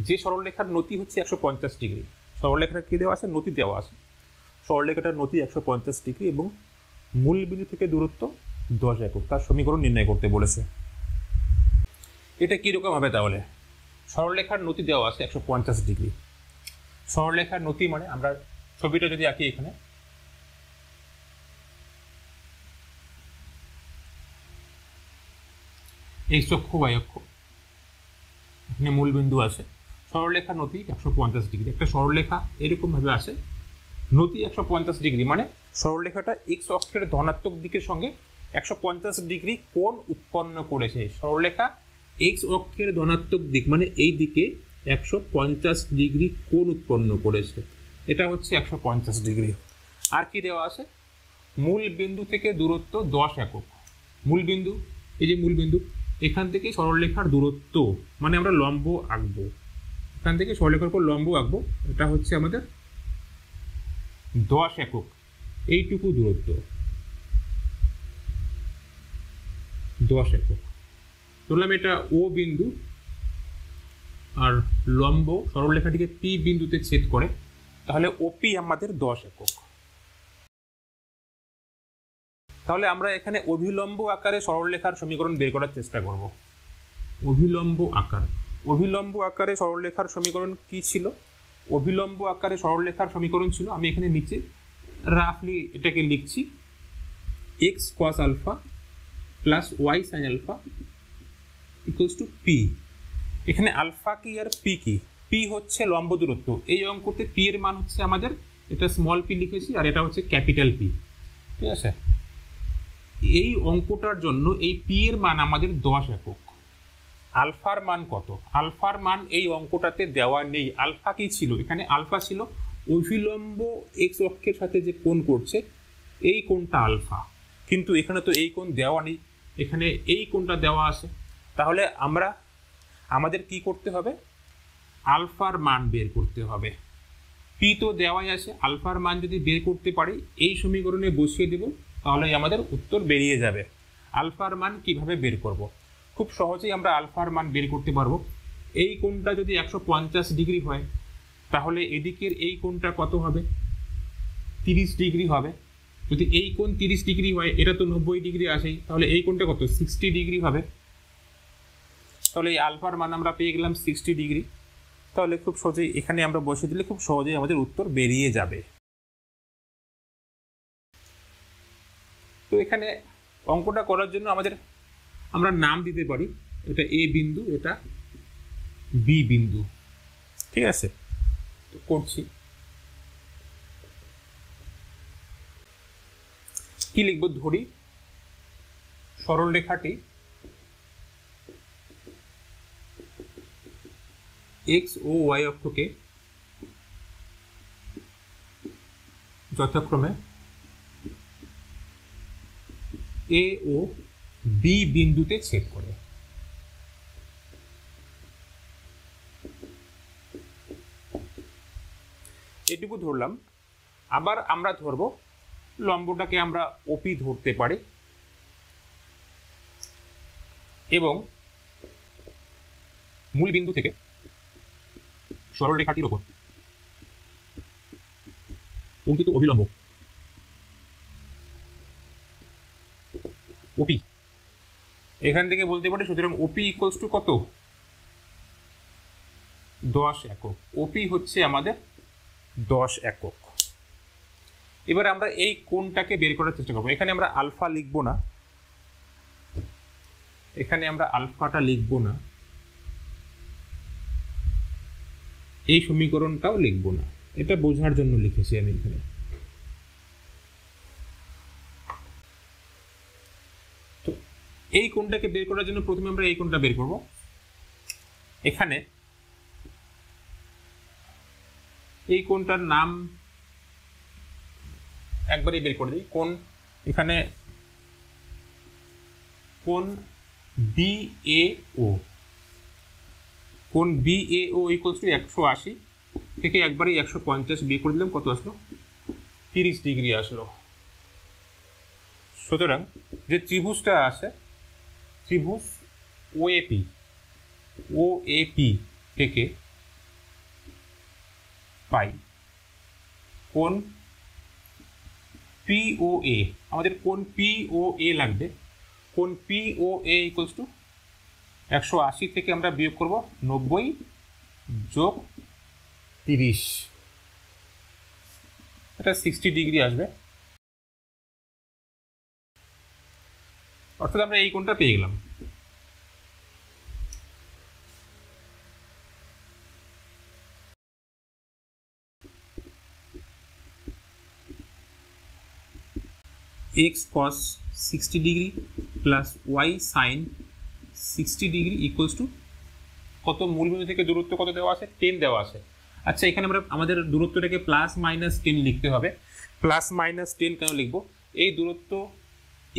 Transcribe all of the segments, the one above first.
যে সরলরেখার নতি হচ্ছে 150 ডিগ্রি, সরলরেখাটা কি দেওয়া আছে, নতি দেওয়া আছে, সরলরেখাটার নতি 150 ডিগ্রি এবং মূল বিন্দু থেকে দূরত্ব 10 একক, তার সমীকরণ নির্ণয় করতে বলেছে। এটা কীরকম হবে তাহলে? সরলরেখার নতি দেওয়া আছে 150 ডিগ্রি, সরলরেখার নতি মানে আমরা ছবিটা যদি আঁকি, এখানে x অক্ষ y অক্ষ, এখানে মূল বিন্দু আছে, সরলরেখার নতি 150 ডিগ্রি। একটা সরলরেখা এরকম ভাবে আসে, নতি 150 ডিগ্রি মানে সরলরেখাটা x অক্ষের ধনাত্মক দিকের সঙ্গে 150 ডিগ্রি কোণ উৎপন্ন করেছে। সরলরেখা x অক্ষের ধনাত্মক দিক মানে এই দিকে 150 ডিগ্রি কোণ উৎপন্ন করেছে, এটা হচ্ছে 150 ডিগ্রি। আর কি দেওয়া আছে? মূল বিন্দু থেকে দূরত্ব 10 একক। মূল বিন্দু, এই যে মূল বিন্দু, এখান থেকে সরলরেখার দূরত্ব মানে আমরা লম্ব আঁকবো, এখান থেকে সরলরেখার উপর লম্ব আঁকবো, এটা হচ্ছে আমাদের 10 একক, এইটুকু দূরত্ব 10 একক। ধরলাম এটা ও বিন্দু, আর লম্ব সরলরেখাটিকে পি বিন্দুতে ছেদ করে, তাহলে ওপি আমাদের 10 একক। তাহলে আমরা এখানে অভিলম্ব আকারে সরলরেখার সমীকরণ বের করার চেষ্টা করব। অভিলম্ব আকার, অভিলম্ব আকারে সরলরেখার সমীকরণ কি ছিল? অভিলম্ব আকারে সরলরেখার সমীকরণ ছিল, আমি এখানে নিচে রাফলি এটাকে লিখছি, x cos alpha plus y sin alpha equals to P. এখানে আলফা কি আর পি কি? পি হচ্ছে লম্ব দূরত্ব, এই অঙ্কতে পি এর মান হচ্ছে আমাদের, এটা স্মল পি লিখেছি আর এটা হচ্ছে ক্যাপিটাল পি, ঠিক আছে? এই অঙ্কটার জন্য এই পি এর মান আমাদের 10 একক। আলফার মান কত? আলফার মান এই অঙ্কটাতে দেওয়া নেই। আলফা কি ছিল? এখানে আলফা ছিল অভিলম্ব এক্স অক্ষের সাথে যে কোণ করছে এই কোণটা আলফা, কিন্তু এখানে তো এই কোণ দেওয়া নেই, এখানে এই কোণটা দেওয়া আছে। তাহলে আমাদের কি করতে হবে? আলফার মান বের করতে হবে। পি তো দেওয়াই আছে, আলফার মান যদি বের করতে পারি এই সমীকরণে বসিয়ে দেব, তাহলে আমাদের উত্তর বেরিয়ে যাবে। আলফার মান কিভাবে বের করব? খুব সহজেই আমরা আলফার মান বের করতে পারবো। এই কোণটা যদি 150 ডিগ্রি হয়, তাহলে এদিকের এই কোণটা কত হবে? 30 ডিগ্রি হবে। যদি এই কোণ 30 ডিগ্রি হয়, এটা তো 90 ডিগ্রি আসেই, তাহলে এই কোণটা কত? 60 ডিগ্রি হবে। তাহলে এই আলফার মান আমরা পেয়ে গেলাম 60 ডিগ্রি। তাহলে খুব সহজেই এখানে আমরা বসিয়ে দিলে খুব সহজেই আমাদের উত্তর বেরিয়ে যাবে। তো এখানে অঙ্কটা করার জন্য আমরা নাম দিতে পারি, এটা এ বিন্দু, এটা বি বিন্দু, ঠিক আছে? তো করছি, কি লিখব? ধরি সরলরেখাটি এক্স ও ওয়াই অক্ষকে যথাক্রমে এ ও বি বিন্দুতে ছেদ করে। এটুকু ধরলাম। আবার আমরা ধরব লম্বটাকে আমরা ওপি ধরতে পারি এবং মূল বিন্দু থেকে সরলরেখাটির ওপর অঙ্কিত অভিলম্ব ওপি, এখান থেকে বলতে পারি সুতরাং ওপি ইকুয়ালস টু কত? 10 একক। ওপি হচ্ছে আমাদের 10 একক। এবার আমরা এই কোণটাকে বের করার চেষ্টা করবো। এখানে আমরা আলফা লিখবো না, এখানে আমরা আলফাটা লিখবো না, এই সমীকরণটাও লিখবো না, এটা বোঝার জন্য লিখেছি আমি এখানে। তো এই কোণটাকে বের করার জন্য প্রথমে আমরা এই কোণটা বের করব। এখানে এই কোণটার নাম একবারই বের করে দিই। কোণ এখানে কোণ BAO, কোণ BAO ইকুয়ালস টু 180 থেকে একবারই 150 বিয়ে করে দিলাম, কত আসলো? 30 ডিগ্রি আসলো। সুতরাং যে ত্রিভুজটা আছে, ত্রিভুজ OAP থেকে পাই। কোণ POA, আমাদের কোণ POA লাগবে। কোণ POA ইকুয়ালস টু 180 থেকে আমরা বিয়োগ করব 90 যোগ 30, এটা 60 ডিগ্রি আসবে। অর্থাৎ আমরা এই কোণটা পেয়ে গেলাম। x cos 60 degree plus y sin 60 degree equals to কত, মূলবিন্দু থেকে দূরত্ব কত দেওয়া আছে, 10 দেওয়া আছে। আচ্ছা, এখানে আমরা আমাদের দূরত্বটাকে প্লাস মাইনাস 10 লিখতে হবে। প্লাস মাইনাস 10 কেন লিখবো? এই দূরত্ব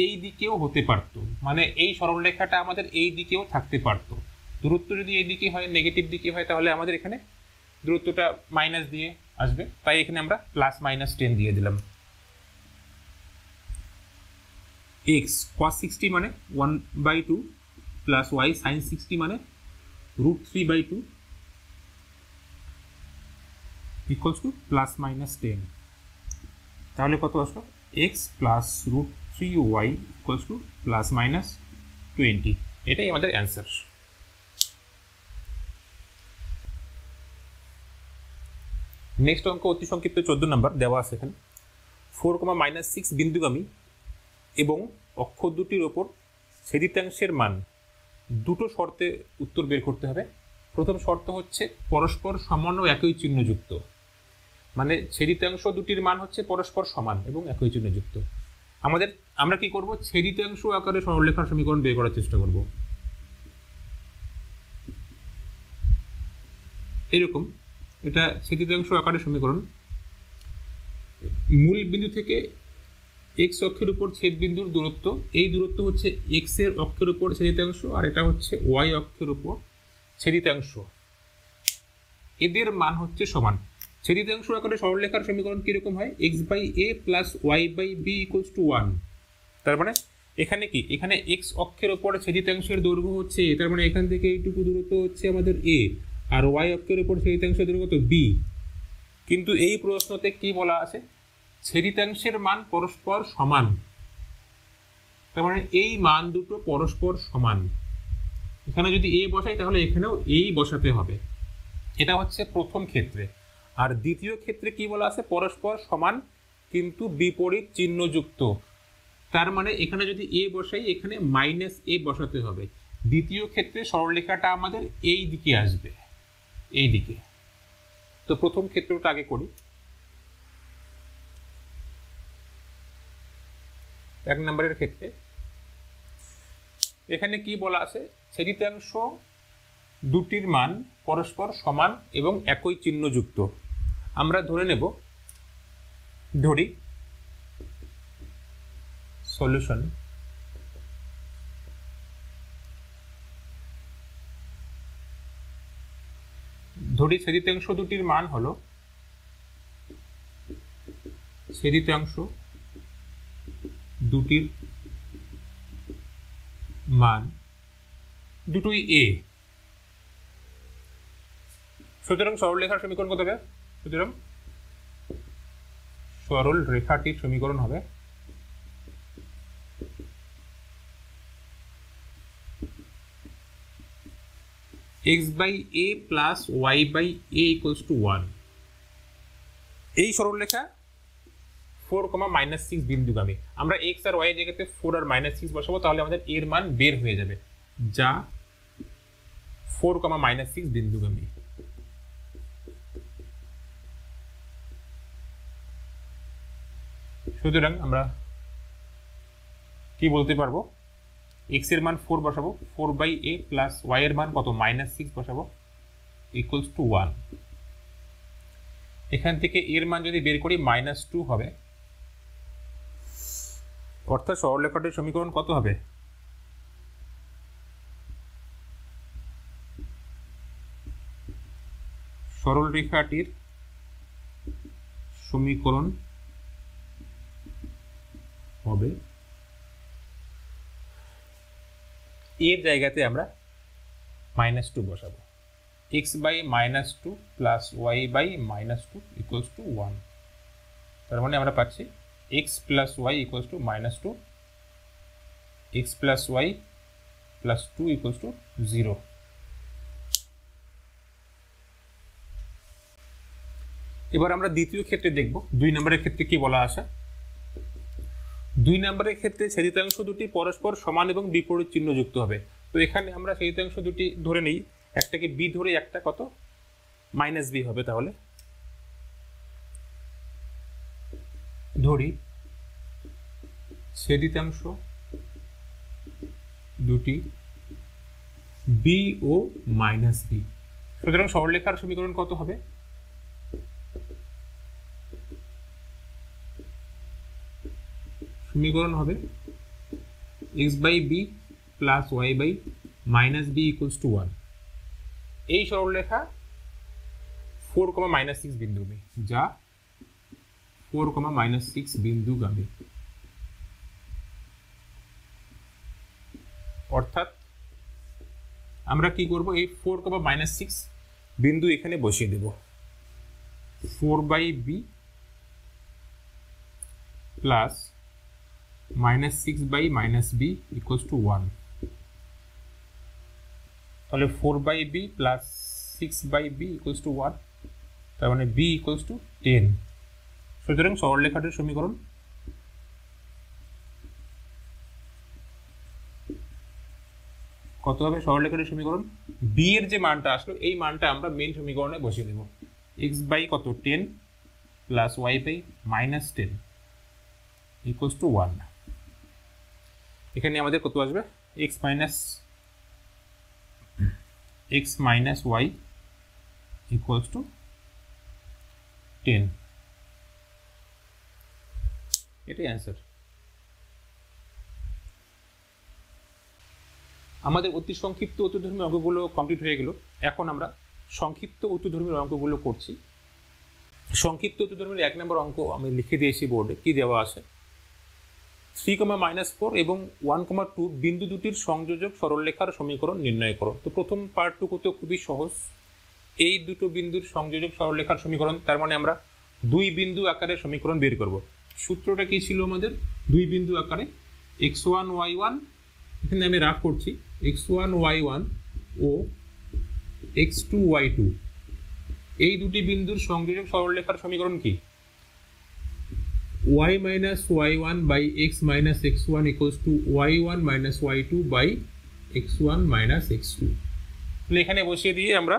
এই দিকেও হতে পারতো, মানে এই সরলরেখাটা আমাদের এই দিকেও থাকতে পারতো। দূরত্ব যদি এই দিকে হয়, নেগেটিভ দিকে হয়, তাহলে আমাদের এখানে দূরত্বটা মাইনাস দিয়ে আসবে, তাই এখানে আমরা প্লাস মাইনাস 10 দিয়ে দিলাম। x cos 60 মানে 1/2 প্লাস y sin 60 মানে √3/2 ইকুয়ালস টু প্লাস মাইনাস 10। তাহলে কত আসলো? x plus √3y equals to plus minus 20। এটাই আমাদের অ্যান্সার। নেক্সট অঙ্ক অতি সংক্ষিপ্ত 14 নম্বর দেওয়া আছে এখানে। 4,-6 বিন্দুগামী এবং অক্ষ দুটির ওপর ছেদিতাংশের মান দুটো শর্তে উত্তর বের করতে হবে। প্রথম শর্ত হচ্ছে পরস্পর সমান ও একই চিহ্নযুক্ত, মানে ছেদিতাংশ দুটির মান হচ্ছে পরস্পর সমান এবং একই চিহ্নযুক্ত। আমরা কি করব? ছেদিতাংশ আকারে সরলরেখার সমীকরণ বের করার চেষ্টা করব। এরকম এটা ছেদিতাংশ আকারের সমীকরণ। মূল বিন্দু থেকে x অক্ষের উপর ছেদ বিন্দুর দূরত্ব, এই দূরত্ব হচ্ছে x এর অক্ষের উপর ছেদিতাংশ, আর এটা হচ্ছে y অক্ষের উপর ছেদিতাংশ। এদের মান হচ্ছে সমান। ছেদিতাংশ আকারে সরলরেখার সমীকরণ কিরকম হয়? x/a plus y/b equals to 1। তার মানে এখানে কি, এখানে x অক্ষের উপর ছেদিতাংশের দৈর্ঘ্য হচ্ছে a, তার মানে এখান থেকে এইটুকু দূরত্ব হচ্ছে আমাদের a, আর y অক্ষের উপর ছেদিতাংশের দৈর্ঘ্য কত? b। কিন্তু এই প্রশ্নতে কি বলা আছে? ছেদিতাংশের মান পরস্পর সমান, তার মানে এই মান দুটো পরস্পর সমান। এখানে যদি a বসাই তাহলে এখানেও এই বসাতে হবে। এটা হচ্ছে প্রথম ক্ষেত্রে। আর দ্বিতীয় ক্ষেত্রে কি বলা আছে? পরস্পর সমান কিন্তু বিপরীত চিহ্নযুক্ত। তার মানে এখানে যদি a বসাই, এখানে মাইনাস a বসাতে হবে। দ্বিতীয় ক্ষেত্রে সরলরেখাটা আমাদের এই দিকে আসবে, এই দিকে। তো প্রথম ক্ষেত্রটা আগে করি। 1 নম্বরের ক্ষেত্রে এখানে কি বলা আছে? ছেদিতাংশ দুটির মান পরস্পর সমান এবং একই চিহ্নযুক্ত। আমরা ধরে নেব, ধরি সলিউশন। ধরি ছেদিতাংশ দুটির মান হলো, ছেদিতাংশ দুটির মান দুটোই a। সুতরাং সরলরেখার সমীকরণ কত হবে? সুতরাং সরল রেখাটির সমীকরণ হবে x/a plus y/a equals to 1। এই সরলরেখা 4,-6 বিন্দুগামী। আমরা x আর y এর জায়গাতে 4 আর -6 বসাবো, তাহলে আমাদের এর মান বের হয়ে যাবে, যা 4,-6 বিন্দুগামী। সুতরাং আমরা কি বলতে পারবো? x এর মান 4 বসাবো, 4/a প্লাস y এর মান কত? -6 বসাবো, ইকুয়ালস টু 1। এখান থেকে এর মান যদি বের করি -2 হবে। অর্থাৎ সরলরেখাটির সমীকরণ কত হবে? সরলরেখাটির সমীকরণ হবে, এর জায়গাতে আমরা -2 বসাবো। x by minus two plus y by minus two equals to 1। তার মানে আমরা পাচ্ছি x plus y equals to minus two, x plus y plus two equals to 0। এবার আমরা দ্বিতীয় ক্ষেত্রে দেখব 2 নম্বরের ক্ষেত্রে কি বলা আছে। 2 নম্বরের ক্ষেত্রে ছেদিতাংশ দুটি পরস্পর সমান এবং বিপরীত চিহ্ন যুক্ত হবে। তো এখানে আমরা ছেদিতাংশ দুটি ধরে নিই, একটাকে বি ধরে, একটা কত মাইনাস বি হবে। তাহলে ধরি ছেদিতাংশ দুটি বি ও মাইনাস বি। সুতরাং সরলরেখার সমীকরণ কত হবে? সমীকরণ হবে x by b plus y by minus b equals to 1। এই সরলরেখা 4,-6 বিন্দুগামী, যা 4,-6 বিন্দুগামী। অর্থাৎ আমরা কি করব, এই 4,-6 বিন্দু এখানে বসিয়ে দেব। 4 by b plus -6 by minus b equals to 1। তাহলে 4 by b plus 6 by b equals to 1, তার মানে বি ইকুয়ালস টু 10। সুতরাং সরলরেখাটির সমীকরণ কত হবে? সরলরেখাটির সমীকরণ বি এর যে মানটা আসলো, এই মানটা আমরা মেইন সমীকরণে বসিয়ে দেব। x বাই কত 10 plus y by -10 equals to 1। এখানে আমাদের কত আসবে? x minus y equals to 10। এটাই অ্যান্সার। আমাদের অতি সংক্ষিপ্ত অতিধর্মী অঙ্কগুলো কমপ্লিট হয়ে গেল। এখন আমরা সংক্ষিপ্ত অতিধর্মীর অঙ্কগুলো করছি। সংক্ষিপ্ত অতিধর্মীর 1 নম্বর অঙ্ক আমি লিখে দিয়েছি বোর্ডে। কি দেওয়া আছে? 3,-4 এবং 1,2 বিন্দু দুটির সংযোজক সরলরেখার সমীকরণ নির্ণয় করো। তো প্রথম পার্টটুকু তো খুবই সহজ। এই দুটো বিন্দুর সংযোজক সরলরেখার সমীকরণ, তার মানে আমরা 2 বিন্দু আকারে সমীকরণ বের করব। সূত্রটা কি ছিল আমাদের? 2 বিন্দু আকারে x1 y1, এখানে আমি রাফ করছি, x1 y1 ও x2 y2, এই দুটি বিন্দুর সংযোজক সরলরেখার সমীকরণ কি? y minus y1 by x minus x1 equals to y1 minus y2 by x1 minus x2। এখানে বসিয়ে দিয়ে আমরা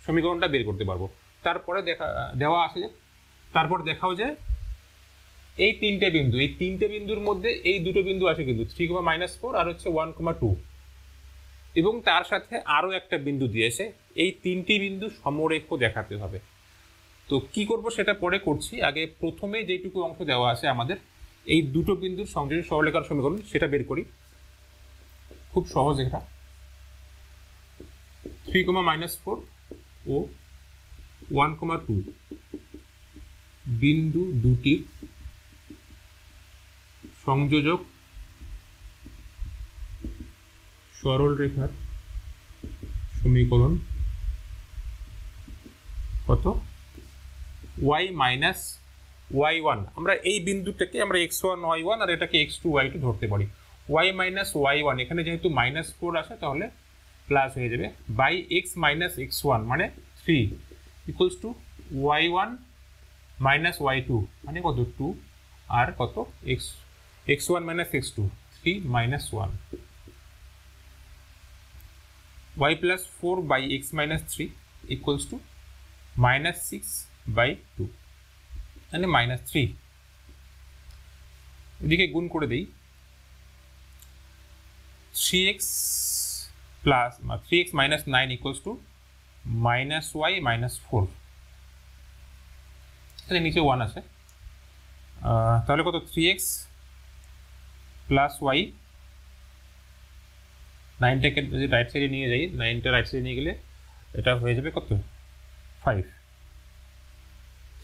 সমীকরণটা বের করতে পারবো। তারপরে দেওয়া আছে, তারপর দেখাও যে এই তিনটে বিন্দুর মধ্যে এই দুটো বিন্দু আছে কিন্তু 3,-4 আর হচ্ছে 1,2, এবং তার সাথে আরো একটা বিন্দু দিয়েছে। এই তিনটি বিন্দু সমরেখ দেখাতে হবে। তো কি করব সেটা পরে করছি, আগে প্রথমে যেটুকু অংশ দেওয়া আছে আমাদের এই দুটো বিন্দুর সংযোজক সরলরেখার সমীকরণ সেটা বের করি। খুব সহজ। এটা 3,-4 ও 1,2 বিন্দু দুটির সংযোজক সরলরেখার সমীকরণ কত? y minus y1। আমরা এই বিন্দুটাকে আমরা x1 y1 আর এটাকে x2 y2 ধরতে পারি। y মাইনাস y1 এখানে যেহেতু -4 আসে তাহলে প্লাস হয়ে যাবে, বাই x মাইনাস x1 মানে 3 equals two y1 minus y2 মানে কত? 2 আর কত? x1 minus x2 3 minus 1, y plus 4 by x minus 3 equals to -6 by 2 মানে -3। এদিকে গুণ করে দেই, 3x minus 9 equals to -y minus 4। তাহলে নিচে 1 আছে, তাহলে কত? 3x প্লাস y, 9টাকে যদি রাইট সাইডে নিয়ে যাই, 9টা রাইট সাইডে নিয়ে গেলে এটা হয়ে যাবে কত? 5।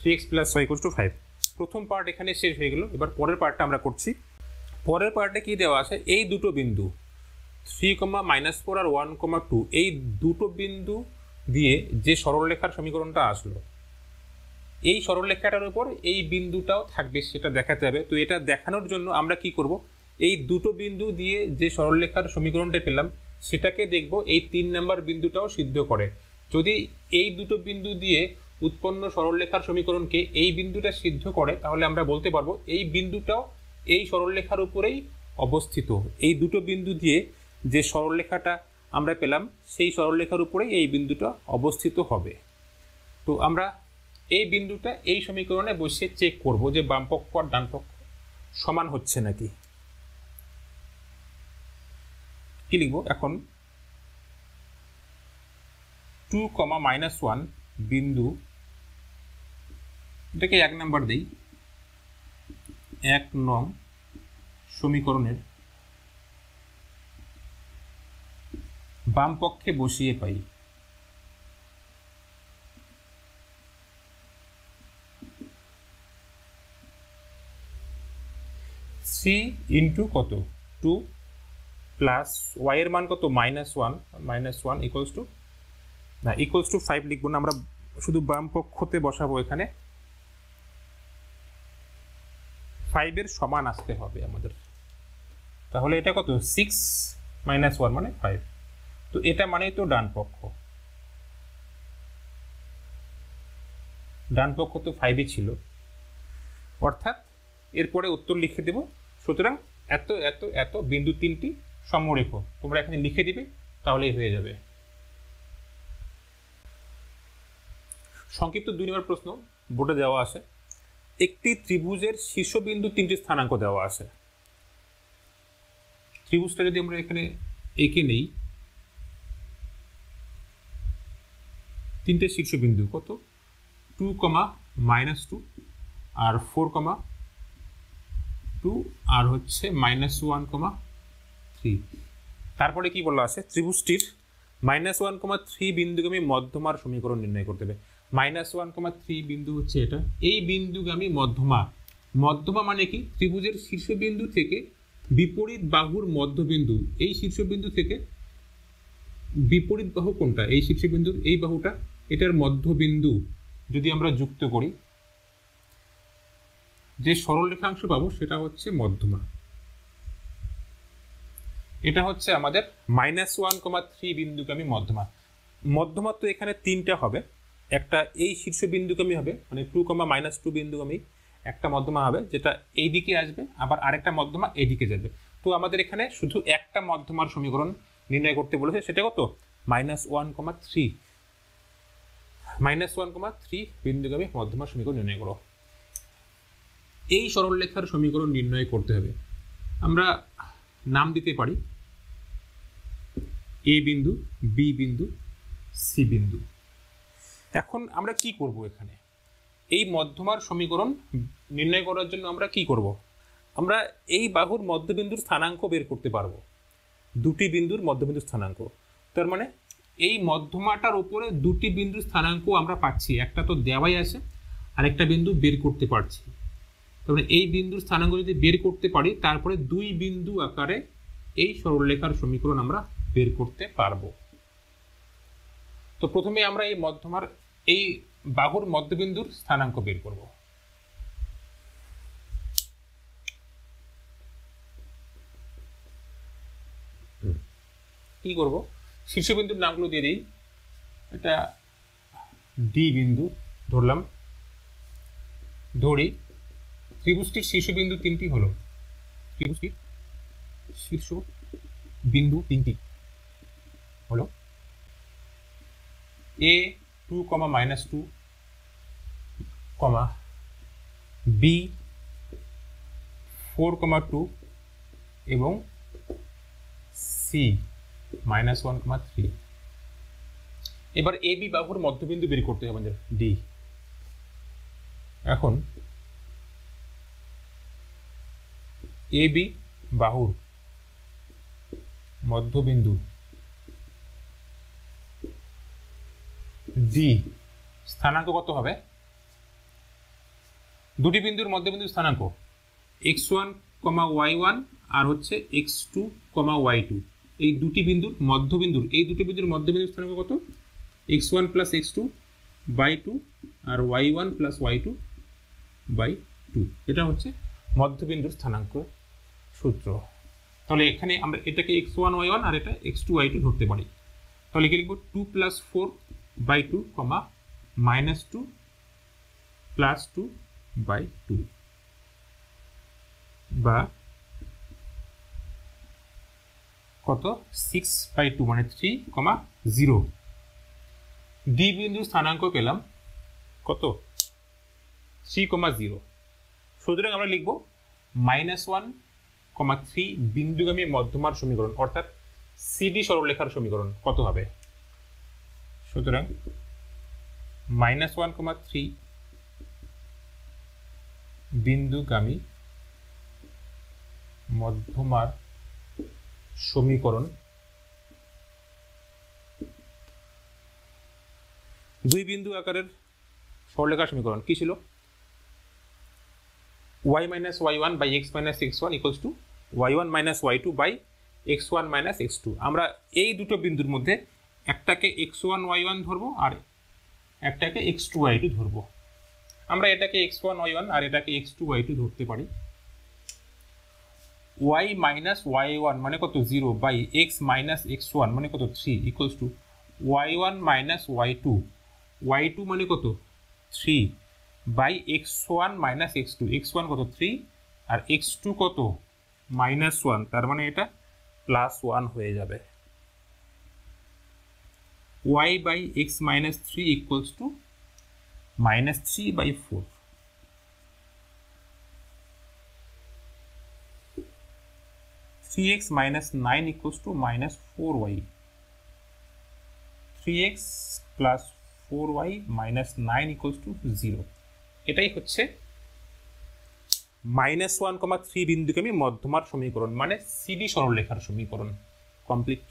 3x plus y equals to 5। প্রথম পার্ট এখানে শেষ হয়ে গেল। এবার পরের পার্টটা আমরা করছি। পরের পার্টে কি দেওয়া আছে? এই দুটো বিন্দু 3,-4 আর 1,2 এই দুটো বিন্দু দিয়ে যে সরলরেখার সমীকরণটা আসলো, এই সরলরেখাটার উপর এই বিন্দুটাও থাকবে সেটা দেখাতে হবে। তো এটা দেখানোর জন্য আমরা কি করব, এই দুটো বিন্দু দিয়ে যে সরলরেখার সমীকরণটা পেলাম সেটাকে দেখব এই 3 নম্বর বিন্দুটাও সিদ্ধ করে। যদি এই দুটো বিন্দু দিয়ে উৎপন্ন সরলরেখার সমীকরণকে এই বিন্দুটা সিদ্ধ করে, তাহলে আমরা বলতে পারবো এই বিন্দুটাও এই সরলরেখার উপরেই অবস্থিত। এই দুটো বিন্দু দিয়ে যে সরলরেখাটা আমরা পেলাম সেই সরলরেখার উপরেই এই বিন্দুটা অবস্থিত হবে। তো আমরা এই বিন্দুটা এই সমীকরণে বসে চেক করব যে বাম পক্ষ আর ডান পক্ষ সমান হচ্ছে নাকি। কি লিখব এখন, 2, -1 বিন্দু, এটাকে 1 নাম্বার দেই, 1 নং সমীকরণের বাম পক্ষে বসিয়ে পাই সি ইন্টু কত 2 প্লাস ওয়াই এর মান কত -1 ইকুয়ালস টু না ইকুয়ালস টু 5 লিখবো না, আমরা শুধু বাম পক্ষতে বসাবো। এখানে 5 এর সমান আসতে হবে আমাদের, তাহলে এটা কত 6 - 1 মানে 5। তো এটা মানেই তো ডান পক্ষ, ডান পক্ষ তো 5ই ছিল, অর্থাৎ এরপরে উত্তর লিখে দেব। সুতরাং এত এত এত বিন্দু 3টি সমরেখ তোমরা এখানে লিখে দিবে, তাহলেই হয়ে যাবে। সংক্ষিপ্ত 2 নম্বর প্রশ্ন বোর্ডে দেওয়া আছে, একটি ত্রিভুজের শীর্ষবিন্দু 3টি স্থানাঙ্ক দেওয়া আছে। ত্রিভুজটা যদি আমরা এখানে এঁকে নেই, 3টে শীর্ষবিন্দু কত 2, -2 আর 4, 2 আর হচ্ছে -1, 3। তারপরে কি বলা আছে, ত্রিভুজটির -1, 3 বিন্দুগামী মধ্যমার সমীকরণ নির্ণয় করতে হবে। -1, 3 বিন্দু হচ্ছে এটা, এই বিন্দুগামী মধ্যমা। মধ্যমা মানে কি, ত্রিভুজের শীর্ষবিন্দু থেকে বিপরীত বাহুর মধ্যবিন্দু, এই শীর্ষবিন্দু থেকে বিপরীত বাহু কোনটা, এই শীর্ষবিন্দুর এই বাহুটা, এটার মধ্যবিন্দু যদি আমরা যুক্ত করি, যে সরলরেখাংশ পাবো সেটা হচ্ছে মধ্যমা। এটা হচ্ছে আমাদের -1, 3 বিন্দুগামী মধ্যমা। মধ্যমা তো এখানে 3টা হবে, একটা এই শীর্ষবিন্দুগামী হবে, মানে 2, -2 বিন্দুগামী একটা মধ্যমা হবে, যেটা এই দিকে আসবে, আবার আরেকটা মধ্যমা এইদিকে যাবে। তো আমাদের এখানে শুধু একটা মধ্যমার সমীকরণ নির্ণয় করতে বলেছে, সেটা কত -1, 3 বিন্দুগামী মধ্যমার সমীকরণ নির্ণয় করো। এই সরলরেখার সমীকরণ নির্ণয় করতে হবে, আমরা নাম দিতে পারি এ বিন্দু, বি বিন্দু, সি বিন্দু। এখন আমরা কি করব, এখানে এই মধ্যমার সমীকরণ নির্ণয় করার জন্য আমরা কি করব, আমরা এই বাহুর মধ্যবিন্দুর স্থানাঙ্ক বের করতে পারবো, দুটি বিন্দুর মধ্যবিন্দুর স্থানাঙ্ক। তার মানে এই মধ্যমাটার উপরে দুটি বিন্দুর স্থানাঙ্ক আমরা পাচ্ছি, একটা তো দেওয়াই আছে, আরেকটা বিন্দু বের করতে পারছি। তার মানে এই বিন্দুর স্থানাঙ্ক যদি বের করতে পারি, তারপরে 2 বিন্দু আকারে এই সরলরেখার সমীকরণ আমরা বের করতে পারবো। তো প্রথমে আমরা এই মধ্যমার এই বাহুর মধ্যবিন্দুর স্থানাঙ্ক বের করব। কি করব, শীর্ষবিন্দুর নামগুলো দিয়ে দিই। এটা ডি বিন্দু ধরলাম, ধরি ত্রিভুজটির শীর্ষবিন্দু 3টি হলো, ত্রিভুজটির শীর্ষ বিন্দু 3টি হলো a 2, -2, b 4, 2 এবং c -1, 3। এবার এ বি বাহুর মধ্যবিন্দু বের করতে হবে আমাদের, ডি। এখন এ বি বাহুর মধ্যবিন্দু ডি স্থানাঙ্ক কত হবে, দুটি বিন্দুর মধ্যবিন্দু স্থানাঙ্ক x1, y1 আর হচ্ছে x2, y2। এই দুটি বিন্দুর মধ্যবিন্দুর, এই দুটি বিন্দুর মধ্যবিন্দু স্থানাঙ্ক কত x1 প্লাস x2 বাই 2 আর y1 প্লাস y2 বাই 2, এটা হচ্ছে মধ্যবিন্দুর স্থানাঙ্ক সূত্র। তাহলে এখানে আমরা এটাকে x1 y1 আর এটা x2 y2 ধরতে পারি। তাহলে কি লিখব 2 plus 4 by 2 comma minus 2 plus 2 by 2 বা কত 6 বাই 2 মানে 3 কমা 0। ডি বিন্দুর স্থানাঙ্ক পেলাম কত 3 কমা 0। সুতরাং আমরা লিখব -1,3 বিন্দুগামী মধ্যমার সমীকরণ অর্থাৎ সিডি সরলরেখার সমীকরণ কত হবে। সুতরাং -1,3 বিন্দুগামী মধ্যমার সমীকরণ দুই বিন্দু আকারের সরলরেখার সমীকরণ কি ছিল, y minus y1 by x minus x1 equals to y1 minus y2 by x1 minus x2। আমরা এই দুটো বিন্দুর মধ্যে একটাকে x1 y1 ধরবো আর একটাকে x2 y2 ধরবো। আমরা এটাকে x1 y1 আর এটাকে x2 y2 ধরতে পারি। y minus y1 মানে কত 0 বাই x minus x1 মানে কত 3 equals to y1 minus y2, y2 মানে কত 3 by x1 minus x2, x1 কত 3 আর x2 কত -1, তার মানে এটা +1 হয়ে যাবে। y by x minus 3 equals to -3 by 4। (3x minus 9 equals to -4y), 3x plus 4y minus 9 equals to 0। এটাই হচ্ছে -1,3 বিন্দুগামী মধ্যমার সমীকরণ মানে সিডি সরলরেখার সমীকরণ। কমপ্লিট।